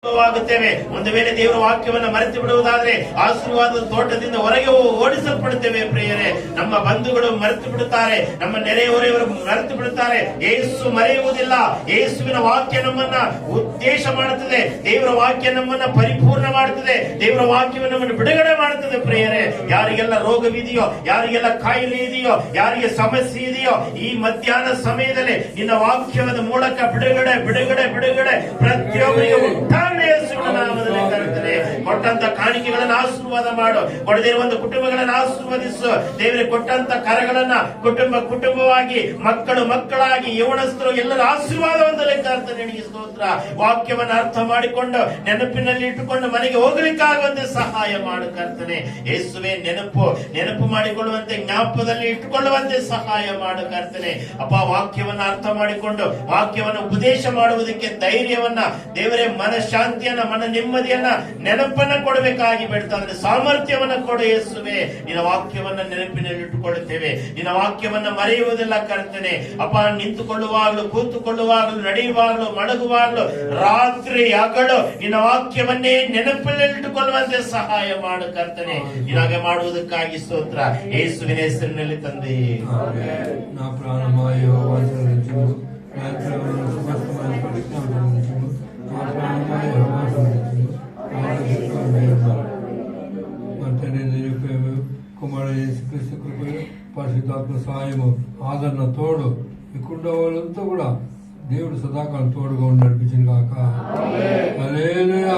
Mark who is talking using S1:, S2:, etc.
S1: ಆಗುತ್ತೇವೆ. ಒಂದು ವೇಳೆ ದೇವರ ವಾಕ್ಯವನ್ನು ಮರೆತು ಬಿಡುವುದಾದ್ರೆ ಆಶೀರ್ವಾದದ ತೋಟದಿಂದ ಹೊರಗೆ ಓಡಿಸಲ್ಪಡುತ್ತೇವೆ. ಪ್ರಿಯರೇ, ನಮ್ಮ ಬಂಧುಗಳು ಮರೆತು ಬಿಡುತ್ತಾರೆ, ನಮ್ಮ ನೆರೆಹೊರೆಯವರು ಮರೆತು ಬಿಡುತ್ತಾರೆ. ಯೇಸು ಮರೆಯುವುದಿಲ್ಲ. ಯೇಸುವಿನ ವಾಕ್ಯ ನಮ್ಮನ್ನ ಉದ್ದೇಶ ಮಾಡುತ್ತದೆ. ದೇವರ ವಾಕ್ಯ ನಮ್ಮನ್ನ ಪರಿಪೂರ್ಣ ಮಾಡುತ್ತದೆ. ದೇವರ ವಾಕ್ಯವನ್ನು ನಮ್ಮನ್ನು ಬಿಡುಗಡೆ ಮಾಡುತ್ತದೆ. ಪ್ರಿಯರೇ, ಯಾರಿಗೆಲ್ಲ ರೋಗವಿದೆಯೋ, ಯಾರಿಗೆಲ್ಲ ಕಾಯಿಲೆ ಇದೆಯೋ, ಯಾರಿಗೆ ಸಮಸ್ಯೆ ಇದೆಯೋ, ಈ ಮಧ್ಯಾಹ್ನ ಸಮಯದಲ್ಲಿ ನಿನ್ನ ವಾಕ್ಯದ ಮೂಲಕ ಬಿಡುಗಡೆ ಬಿಡುಗಡೆ ಬಿಡುಗಡೆ ಪ್ರತಿಯೊಬ್ಬರಿಗೆ ನಾಮದಲ್ಲಿ ಕರೆಯುತ್ತೇನೆ. ಕೊಟ್ಟಂತ ಕಾಣಿಕೆಗಳನ್ನು ಆಶೀರ್ವಾದ ಮಾಡು. ಕೊಡದಿರುವಂತ ಕುಟುಂಬಗಳನ್ನು ಆಶೀರ್ವದಿಸು. ದೇವರಿಗೆ ಕೊಟ್ಟಂತ ಕರಗಳನ್ನ ಕುಟುಂಬವಾಗಿ, ಮಕ್ಕಳಾಗಿ, ಯೌವನಸ್ಥರು ಎಲ್ಲರ ಆಶೀರ್ವಾದವಂತಲೇ ಕರ್ತನೆ. ನಿನಗೆ ಸ್ತೋತ್ರ. ವಾಕ್ಯವನ್ನು ಅರ್ಥ ಮಾಡಿಕೊಂಡು ನೆನಪಿನಲ್ಲಿ ಇಟ್ಟುಕೊಂಡು ಮನೆಗೆ ಹೋಗ್ಲಿಕ್ಕಾಗುವಂತೆ ಸಹಾಯ ಮಾಡು ಕರ್ತನೆ. ಯೇಸುವೆ, ನೆನಪು ಮಾಡಿಕೊಳ್ಳುವಂತೆ, ಜ್ಞಾಪಕದಲ್ಲಿ ಇಟ್ಟುಕೊಳ್ಳುವಂತೆ ಸಹಾಯ ಮಾಡು ಕರ್ತನೆ. ಅಪ್ಪ, ವಾಕ್ಯವನ್ನ ಅರ್ಥ ಮಾಡಿಕೊಂಡು ವಾಕ್ಯವನ್ನು ಉಪದೇಶ ಮಾಡುವುದಕ್ಕೆ ಧೈರ್ಯವನ್ನ, ದೇವರೇ, ಮನಃಶಾಂತಿಯನ್ನ, ಮನ ನೆಮ್ಮದಿಯನ್ನ, ನೆನಪನ್ನ ಕೊಡಬೇಕಾಗಿ ಬೇಡ್ತಾದ್ರೆ ಸಾಮರ್ಥ್ಯವನ್ನ ಕೊಡು ಯೇಸುವೆ. ನಿನ್ನ ವಾಕ್ಯವನ್ನ ನೆನಪಿನಲ್ಲಿ ಇಟ್ಟುಕೊಳ್ಳುತ್ತೇವೆ. ನಿನ್ನ ವಾಕ್ಯವನ್ನ ಮರೆಯುವುದಿಲ್ಲ ಕರ್ತನೆ. ಅಪ್ಪ, ನಿಂತುಕೊಳ್ಳುವಾಗಲೂ, ಕೂತುಕೊಳ್ಳುವಾಗಲೂ, ನಡೆಯುವಾಗಲೂ, ಮಡಗುವಾಗಲೂ, ರಾತ್ರಿ ಹಗಲು ನಿನ್ನ ವಾಕ್ಯವನ್ನೇ ನೆನಪಿನಲ್ಲಿ ಇಟ್ಟುಕೊಳ್ಳುವಂತೆ ಸಹಾಯ ಮಾಡು ಕರ್ತನೆ. ನಿನಗೆ ಮಾಡುವುದಕ್ಕಾಗಿ ಸ್ತೋತ್ರ. ಯೇಸುವಿನ ಹೆಸರಿನಲ್ಲಿ ತಂದೆ.
S2: కుమార యేసుక్రీస్తు కృపయు పరిశుద్ధాత్మ సహాయము ఆదరణ తోడు ఇక్కడ వాళ్ళంతా కూడా దేవుడు సదాకాలం తోడుగా నడిపించిన కాక. హల్లెలూయా.